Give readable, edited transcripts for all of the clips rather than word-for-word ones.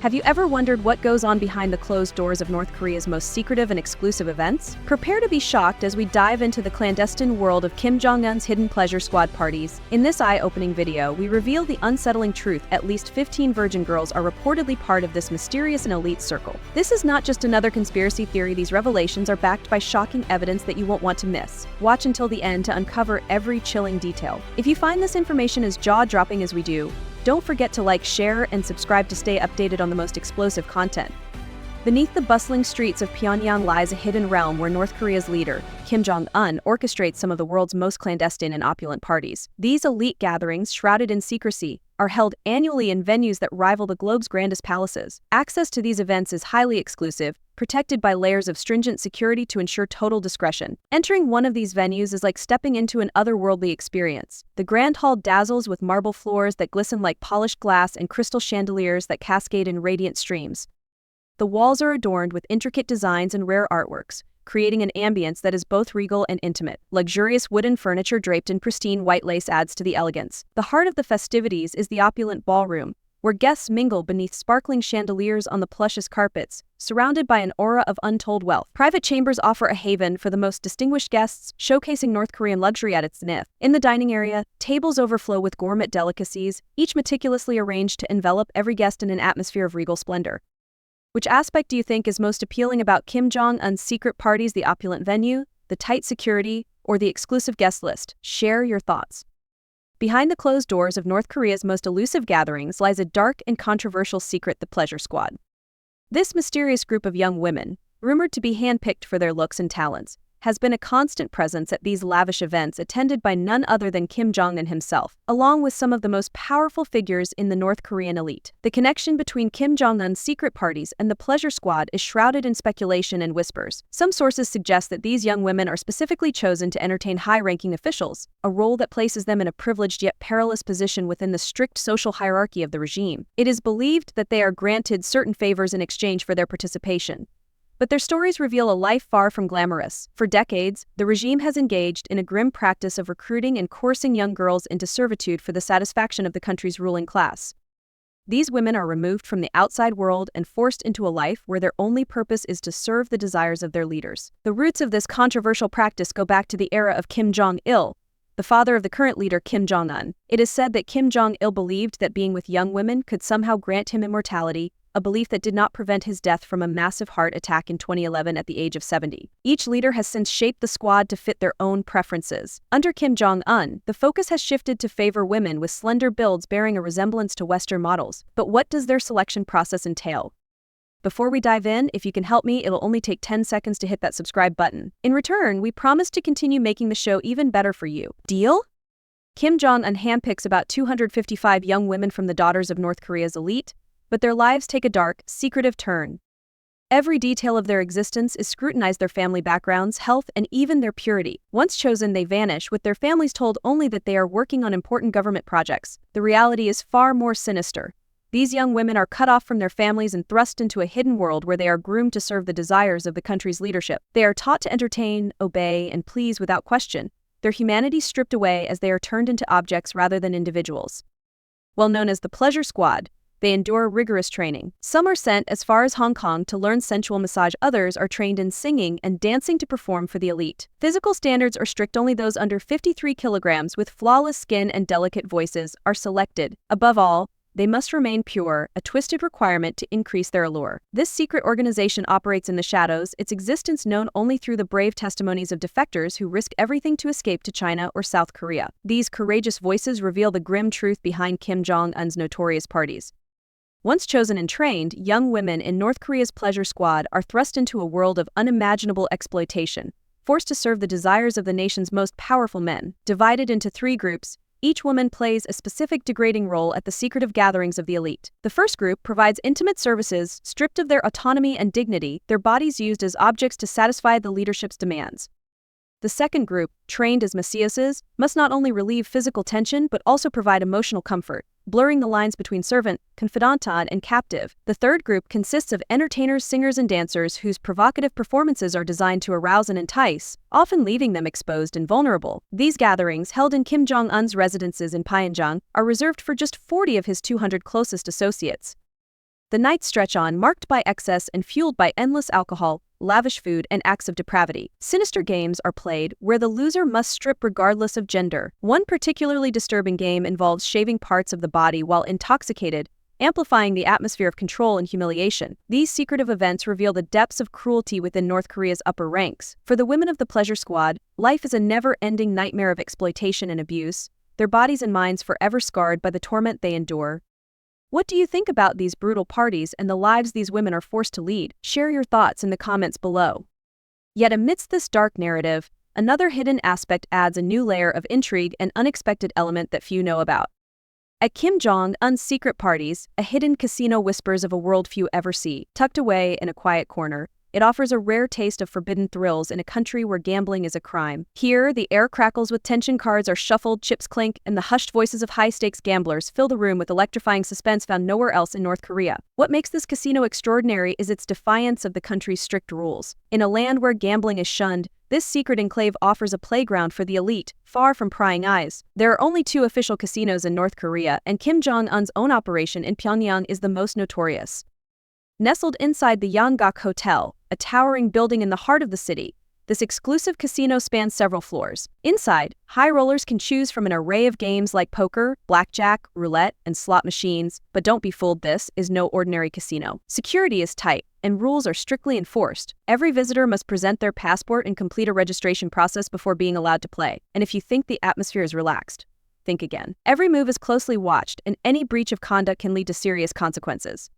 Have you ever wondered what goes on behind the closed doors of North Korea's most secretive and exclusive events? Prepare to be shocked as we dive into the clandestine world of Kim Jong Un's hidden pleasure squad parties. In this eye-opening video, we reveal the unsettling truth: at least 15 virgin girls are reportedly part of this mysterious and elite circle. This is not just another conspiracy theory. These revelations are backed by shocking evidence that you won't want to miss. Watch until the end to uncover every chilling detail. If you find this information as jaw-dropping as we do, don't forget to like, share, and subscribe to stay updated on the most explosive content. Beneath the bustling streets of Pyongyang lies a hidden realm where North Korea's leader, Kim Jong Un, orchestrates some of the world's most clandestine and opulent parties. These elite gatherings, shrouded in secrecy, are held annually in venues that rival the globe's grandest palaces. Access to these events is highly exclusive, protected by layers of stringent security to ensure total discretion. Entering one of these venues is like stepping into an otherworldly experience. The grand hall dazzles with marble floors that glisten like polished glass and crystal chandeliers that cascade in radiant streams. The walls are adorned with intricate designs and rare artworks, creating an ambience that is both regal and intimate. Luxurious wooden furniture draped in pristine white lace adds to the elegance. The heart of the festivities is the opulent ballroom, where guests mingle beneath sparkling chandeliers on the plushest carpets, surrounded by an aura of untold wealth. Private chambers offer a haven for the most distinguished guests, showcasing North Korean luxury at its zenith. In the dining area, tables overflow with gourmet delicacies, each meticulously arranged to envelop every guest in an atmosphere of regal splendor. Which aspect do you think is most appealing about Kim Jong Un's secret parties: the opulent venue, the tight security, or the exclusive guest list? Share your thoughts. Behind the closed doors of North Korea's most elusive gatherings lies a dark and controversial secret: the pleasure squad. This mysterious group of young women, rumored to be handpicked for their looks and talents, has been a constant presence at these lavish events, attended by none other than Kim Jong Un himself, along with some of the most powerful figures in the North Korean elite. The connection between Kim Jong Un's secret parties and the pleasure squad is shrouded in speculation and whispers. Some sources suggest that these young women are specifically chosen to entertain high-ranking officials, a role that places them in a privileged yet perilous position within the strict social hierarchy of the regime. It is believed that they are granted certain favors in exchange for their participation, but their stories reveal a life far from glamorous. For decades, the regime has engaged in a grim practice of recruiting and coercing young girls into servitude for the satisfaction of the country's ruling class. These women are removed from the outside world and forced into a life where their only purpose is to serve the desires of their leaders. The roots of this controversial practice go back to the era of Kim Jong-il, the father of the current leader Kim Jong Un. It is said that Kim Jong-il believed that being with young women could somehow grant him immortality, a belief that did not prevent his death from a massive heart attack in 2011 at the age of 70. Each leader has since shaped the squad to fit their own preferences. Under Kim Jong-un, the focus has shifted to favor women with slender builds bearing a resemblance to Western models. But what does their selection process entail? Before we dive in, if you can help me, it'll only take 10 seconds to hit that subscribe button. In return, we promise to continue making the show even better for you. Deal? Kim Jong-un handpicks about 255 young women from the daughters of North Korea's elite, but their lives take a dark, secretive turn. Every detail of their existence is scrutinized: their family backgrounds, health, and even their purity. Once chosen, they vanish, with their families told only that they are working on important government projects. The reality is far more sinister. These young women are cut off from their families and thrust into a hidden world where they are groomed to serve the desires of the country's leadership. They are taught to entertain, obey, and please without question, their humanity stripped away as they are turned into objects rather than individuals. Well known as the pleasure squad, they endure rigorous training. Some are sent as far as Hong Kong to learn sensual massage. Others are trained in singing and dancing to perform for the elite. Physical standards are strict. Only those under 53 kilograms with flawless skin and delicate voices are selected. Above all, they must remain pure, a twisted requirement to increase their allure. This secret organization operates in the shadows, its existence known only through the brave testimonies of defectors who risk everything to escape to China or South Korea. These courageous voices reveal the grim truth behind Kim Jong Un's notorious parties. Once chosen and trained, young women in North Korea's pleasure squad are thrust into a world of unimaginable exploitation, forced to serve the desires of the nation's most powerful men. Divided into 3 groups, each woman plays a specific degrading role at the secretive gatherings of the elite. The first group provides intimate services, stripped of their autonomy and dignity, their bodies used as objects to satisfy the leadership's demands. The second group, trained as masseuses, must not only relieve physical tension but also provide emotional comfort, blurring the lines between servant, confidante, and captive. The third group consists of entertainers, singers, and dancers whose provocative performances are designed to arouse and entice, often leaving them exposed and vulnerable. These gatherings, held in Kim Jong Un's residences in Pyongyang, are reserved for just 40 of his 200 closest associates. The nights stretch on, marked by excess and fueled by endless alcohol, lavish food, and acts of depravity. Sinister games are played, where the loser must strip regardless of gender. One particularly disturbing game involves shaving parts of the body while intoxicated, amplifying the atmosphere of control and humiliation. These secretive events reveal the depths of cruelty within North Korea's upper ranks. For the women of the pleasure squad, life is a never-ending nightmare of exploitation and abuse, their bodies and minds forever scarred by the torment they endure. What do you think about these brutal parties and the lives these women are forced to lead? Share your thoughts in the comments below. Yet amidst this dark narrative, another hidden aspect adds a new layer of intrigue and unexpected element that few know about. At Kim Jong Un's secret parties, a hidden casino whispers of a world few ever see. Tucked away in a quiet corner, it offers a rare taste of forbidden thrills in a country where gambling is a crime. Here, the air crackles with tension, cards are shuffled, chips clink, and the hushed voices of high-stakes gamblers fill the room with electrifying suspense found nowhere else in North Korea. What makes this casino extraordinary is its defiance of the country's strict rules. In a land where gambling is shunned, this secret enclave offers a playground for the elite, far from prying eyes. There are only 2 official casinos in North Korea, and Kim Jong Un's own operation in Pyongyang is the most notorious. Nestled inside the Yanggak Hotel, a towering building in the heart of the city, this exclusive casino spans several floors. Inside, high rollers can choose from an array of games like poker, blackjack, roulette, and slot machines. But don't be fooled, this is no ordinary casino. Security is tight, and rules are strictly enforced. Every visitor must present their passport and complete a registration process before being allowed to play. And if you think the atmosphere is relaxed, think again. Every move is closely watched, and any breach of conduct can lead to serious consequences.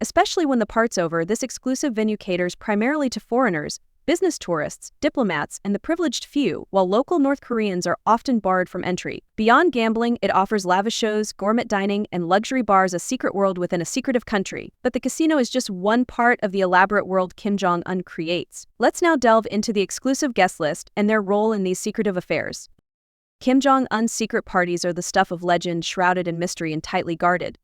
Especially when the part's over, this exclusive venue caters primarily to foreigners, business tourists, diplomats, and the privileged few, while local North Koreans are often barred from entry. Beyond gambling, it offers lavish shows, gourmet dining, and luxury bars, a secret world within a secretive country. But the casino is just one part of the elaborate world Kim Jong Un creates. Let's now delve into the exclusive guest list and their role in these secretive affairs. Kim Jong Un's secret parties are the stuff of legend, shrouded in mystery and tightly guarded.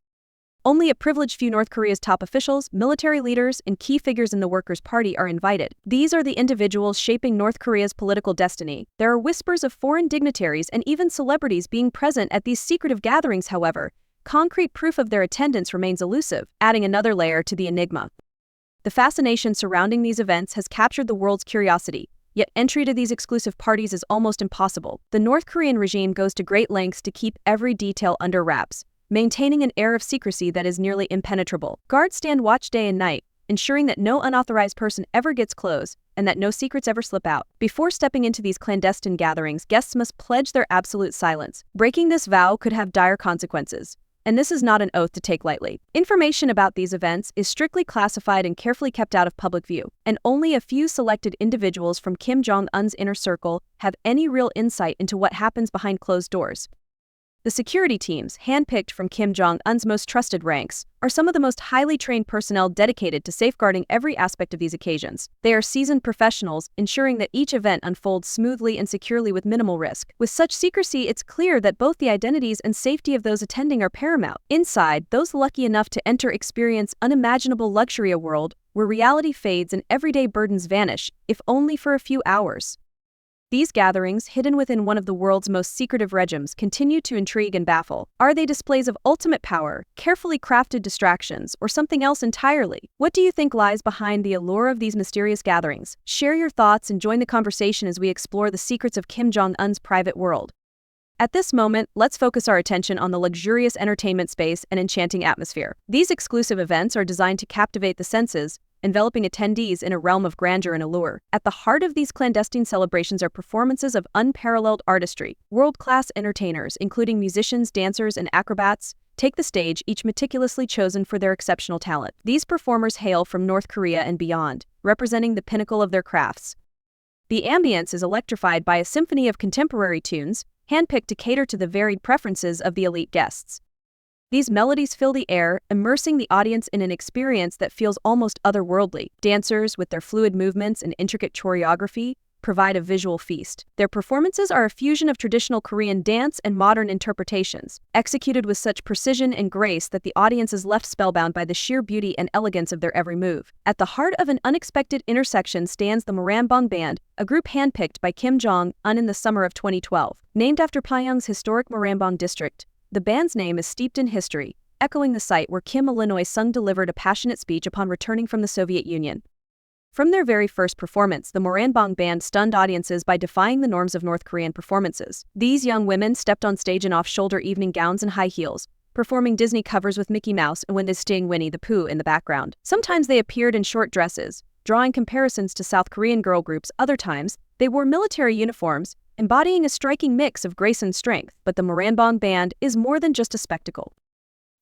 Only a privileged few North Korea's top officials, military leaders, and key figures in the Workers' Party are invited. These are the individuals shaping North Korea's political destiny. There are whispers of foreign dignitaries and even celebrities being present at these secretive gatherings. However, concrete proof of their attendance remains elusive, adding another layer to the enigma. The fascination surrounding these events has captured the world's curiosity, yet entry to these exclusive parties is almost impossible. The North Korean regime goes to great lengths to keep every detail under wraps, maintaining an air of secrecy that is nearly impenetrable. Guards stand watch day and night, ensuring that no unauthorized person ever gets close and that no secrets ever slip out. Before stepping into these clandestine gatherings, guests must pledge their absolute silence. Breaking this vow could have dire consequences, and this is not an oath to take lightly. Information about these events is strictly classified and carefully kept out of public view, and only a few selected individuals from Kim Jong Un's inner circle have any real insight into what happens behind closed doors. The security teams, handpicked from Kim Jong Un's most trusted ranks, are some of the most highly trained personnel dedicated to safeguarding every aspect of these occasions. They are seasoned professionals, ensuring that each event unfolds smoothly and securely with minimal risk. With such secrecy, it's clear that both the identities and safety of those attending are paramount. Inside, those lucky enough to enter experience unimaginable luxury, a world where reality fades and everyday burdens vanish, if only for a few hours. These gatherings, hidden within one of the world's most secretive regimes, continue to intrigue and baffle. Are they displays of ultimate power, carefully crafted distractions, or something else entirely? What do you think lies behind the allure of these mysterious gatherings? Share your thoughts and join the conversation as we explore the secrets of Kim Jong Un's private world. At this moment, let's focus our attention on the luxurious entertainment space and enchanting atmosphere. These exclusive events are designed to captivate the senses, enveloping attendees in a realm of grandeur and allure. At the heart of these clandestine celebrations are performances of unparalleled artistry. World-class entertainers, including musicians, dancers, and acrobats, take the stage, each meticulously chosen for their exceptional talent. These performers hail from North Korea and beyond, representing the pinnacle of their crafts. The ambience is electrified by a symphony of contemporary tunes, handpicked to cater to the varied preferences of the elite guests. These melodies fill the air, immersing the audience in an experience that feels almost otherworldly. Dancers, with their fluid movements and intricate choreography, provide a visual feast. Their performances are a fusion of traditional Korean dance and modern interpretations, executed with such precision and grace that the audience is left spellbound by the sheer beauty and elegance of their every move. At the heart of an unexpected intersection stands the Marambong Band, a group handpicked by Kim Jong Un in the summer of 2012. Named after Pyongyang's historic Marambong district, the band's name is steeped in history, echoing the site where Kim Il-sung delivered a passionate speech upon returning from the Soviet Union. From their very first performance, the Moranbong Band stunned audiences by defying the norms of North Korean performances. These young women stepped on stage in off-shoulder evening gowns and high heels, performing Disney covers with Mickey Mouse and sting Winnie the Pooh in the background. Sometimes they appeared in short dresses, drawing comparisons to South Korean girl groups. Other times, they wore military uniforms, embodying a striking mix of grace and strength. But the Moranbong Band is more than just a spectacle.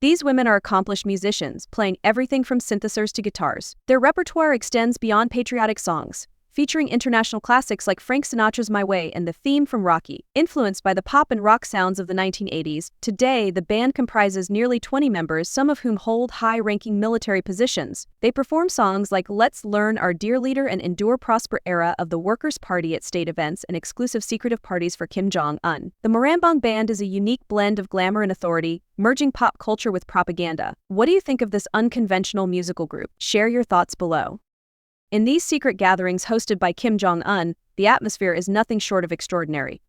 These women are accomplished musicians, playing everything from synthesizers to guitars. Their repertoire extends beyond patriotic songs, featuring international classics like Frank Sinatra's My Way and the theme from Rocky. Influenced by the pop and rock sounds of the 1980s, today the band comprises nearly 20 members, some of whom hold high-ranking military positions. They perform songs like Let's Learn Our Dear Leader and Endure Prosper Era of the Workers' Party at state events and exclusive secretive parties for Kim Jong Un. The Moranbong Band is a unique blend of glamour and authority, merging pop culture with propaganda. What do you think of this unconventional musical group? Share your thoughts below. In these secret gatherings hosted by Kim Jong Un, the atmosphere is nothing short of extraordinary.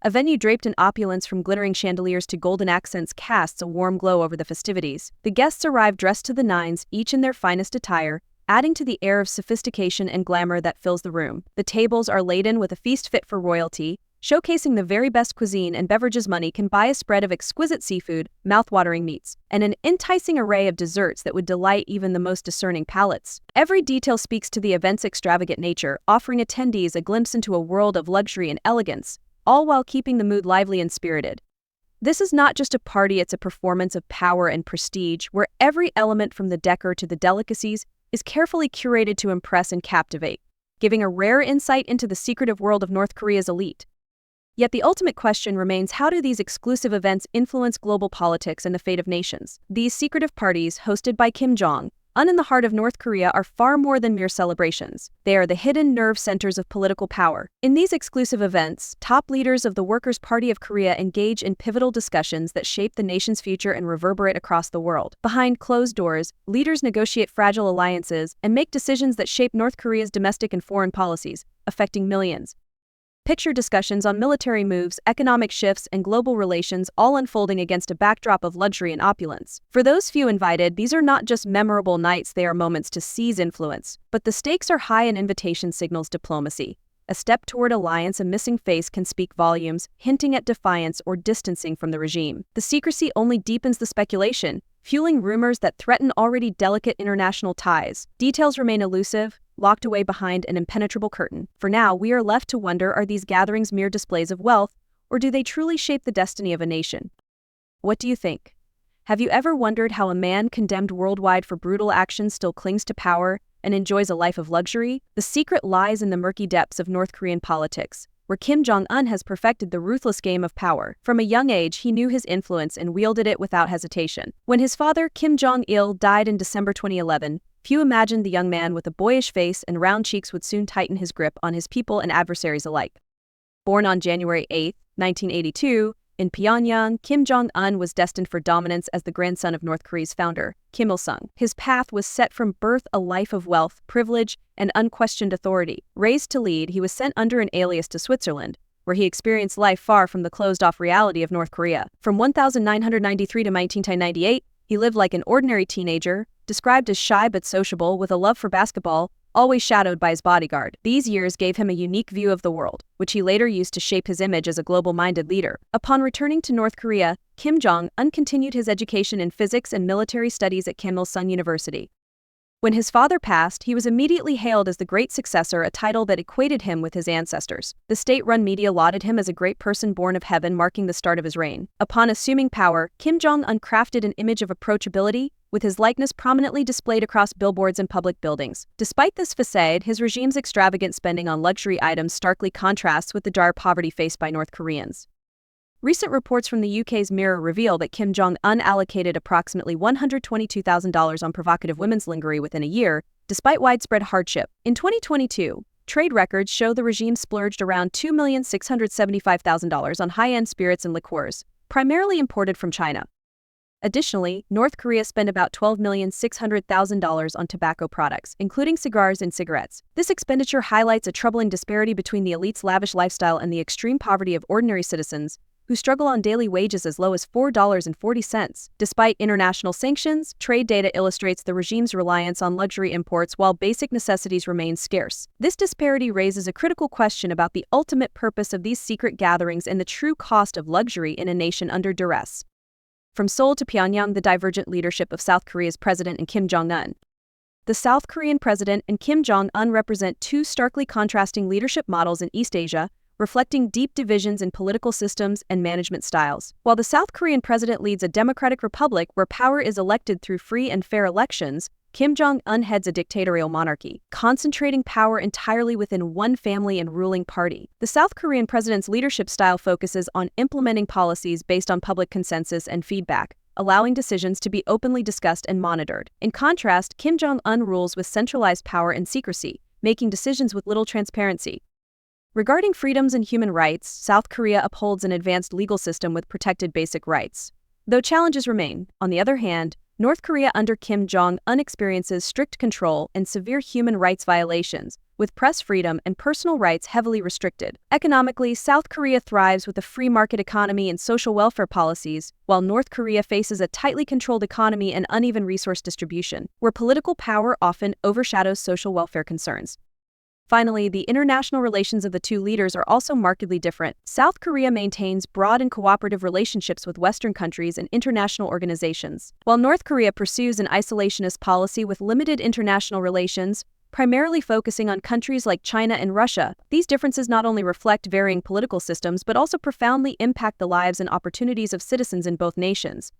A venue draped in opulence from glittering chandeliers to golden accents casts a warm glow over the festivities. The guests arrive dressed to the nines, each in their finest attire, adding to the air of sophistication and glamour that fills the room. The tables are laden with a feast fit for royalty, showcasing the very best cuisine and beverages money can buy: a spread of exquisite seafood, mouth-watering meats, and an enticing array of desserts that would delight even the most discerning palates. Every detail speaks to the event's extravagant nature, offering attendees a glimpse into a world of luxury and elegance, all while keeping the mood lively and spirited. This is not just a party, it's a performance of power and prestige, where every element from the decor to the delicacies is carefully curated to impress and captivate, giving a rare insight into the secretive world of North Korea's elite. Yet the ultimate question remains: how do these exclusive events influence global politics and the fate of nations? These secretive parties, hosted by Kim Jong Un in the heart of North Korea, are far more than mere celebrations. They are the hidden nerve centers of political power. In these exclusive events, top leaders of the Workers' Party of Korea engage in pivotal discussions that shape the nation's future and reverberate across the world. Behind closed doors, leaders negotiate fragile alliances and make decisions that shape North Korea's domestic and foreign policies, affecting millions. Picture discussions on military moves, economic shifts, and global relations, all unfolding against a backdrop of luxury and opulence. For those few invited, these are not just memorable nights, they are moments to seize influence. But the stakes are high, and invitation signals diplomacy. A step toward alliance, a missing face can speak volumes, hinting at defiance or distancing from the regime. The secrecy only deepens the speculation, fueling rumors that threaten already delicate international ties. Details remain elusive, locked away behind an impenetrable curtain. For now, we are left to wonder, are these gatherings mere displays of wealth, or do they truly shape the destiny of a nation? What do you think? Have you ever wondered how a man condemned worldwide for brutal actions still clings to power and enjoys a life of luxury? The secret lies in the murky depths of North Korean politics, where Kim Jong Un has perfected the ruthless game of power. From a young age, he knew his influence and wielded it without hesitation. When his father, Kim Jong-il, died in December 2011, few imagined the young man with a boyish face and round cheeks would soon tighten his grip on his people and adversaries alike. Born on January 8, 1982, in Pyongyang, Kim Jong Un was destined for dominance as the grandson of North Korea's founder, Kim Il-sung. His path was set from birth: a life of wealth, privilege, and unquestioned authority. Raised to lead, he was sent under an alias to Switzerland, where he experienced life far from the closed-off reality of North Korea. From 1993 to 1998, he lived like an ordinary teenager, described as shy but sociable, with a love for basketball, always shadowed by his bodyguard. These years gave him a unique view of the world, which he later used to shape his image as a global-minded leader. Upon returning to North Korea, Kim Jong Un continued his education in physics and military studies at Kim Il-sung University. When his father passed, he was immediately hailed as the great successor, a title that equated him with his ancestors. The state-run media lauded him as a great person born of heaven, marking the start of his reign. Upon assuming power, Kim Jong Un crafted an image of approachability, with his likeness prominently displayed across billboards and public buildings. Despite this facade, his regime's extravagant spending on luxury items starkly contrasts with the dire poverty faced by North Koreans. Recent reports from the UK's Mirror reveal that Kim Jong Un allocated approximately $122,000 on provocative women's lingerie within a year, despite widespread hardship. In 2022, trade records show the regime splurged around $2,675,000 on high-end spirits and liqueurs, primarily imported from China. Additionally, North Korea spent about $12,600,000 on tobacco products, including cigars and cigarettes. This expenditure highlights a troubling disparity between the elite's lavish lifestyle and the extreme poverty of ordinary citizens, who struggle on daily wages as low as $4.40. Despite international sanctions, trade data illustrates the regime's reliance on luxury imports while basic necessities remain scarce. This disparity raises a critical question about the ultimate purpose of these secret gatherings and the true cost of luxury in a nation under duress. From Seoul to Pyongyang, the divergent leadership of South Korea's president and Kim Jong Un. The South Korean president and Kim Jong Un represent two starkly contrasting leadership models in East Asia, reflecting deep divisions in political systems and management styles. While the South Korean president leads a democratic republic where power is elected through free and fair elections, Kim Jong Un heads a dictatorial monarchy, concentrating power entirely within one family and ruling party. The South Korean president's leadership style focuses on implementing policies based on public consensus and feedback, allowing decisions to be openly discussed and monitored. In contrast, Kim Jong Un rules with centralized power and secrecy, making decisions with little transparency. Regarding freedoms and human rights, South Korea upholds an advanced legal system with protected basic rights. Though challenges remain, on the other hand, North Korea under Kim Jong Un experiences strict control and severe human rights violations, with press freedom and personal rights heavily restricted. Economically, South Korea thrives with a free market economy and social welfare policies, while North Korea faces a tightly controlled economy and uneven resource distribution, where political power often overshadows social welfare concerns. Finally, the international relations of the two leaders are also markedly different. South Korea maintains broad and cooperative relationships with Western countries and international organizations, while North Korea pursues an isolationist policy with limited international relations, primarily focusing on countries like China and Russia. These differences not only reflect varying political systems but also profoundly impact the lives and opportunities of citizens in both nations.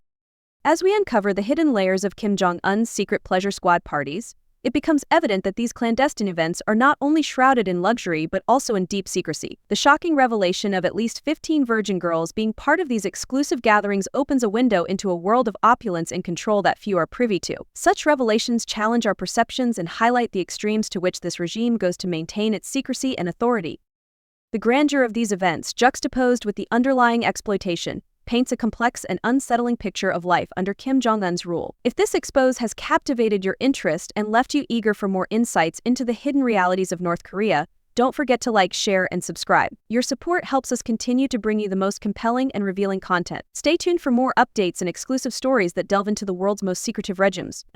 As we uncover the hidden layers of Kim Jong Un's secret pleasure squad parties, it becomes evident that these clandestine events are not only shrouded in luxury but also in deep secrecy. The shocking revelation of at least 15 virgin girls being part of these exclusive gatherings opens a window into a world of opulence and control that few are privy to. Such revelations challenge our perceptions and highlight the extremes to which this regime goes to maintain its secrecy and authority. The grandeur of these events, juxtaposed with the underlying exploitation, paints a complex and unsettling picture of life under Kim Jong Un's rule. If this expose has captivated your interest and left you eager for more insights into the hidden realities of North Korea, don't forget to like, share, and subscribe. Your support helps us continue to bring you the most compelling and revealing content. Stay tuned for more updates and exclusive stories that delve into the world's most secretive regimes.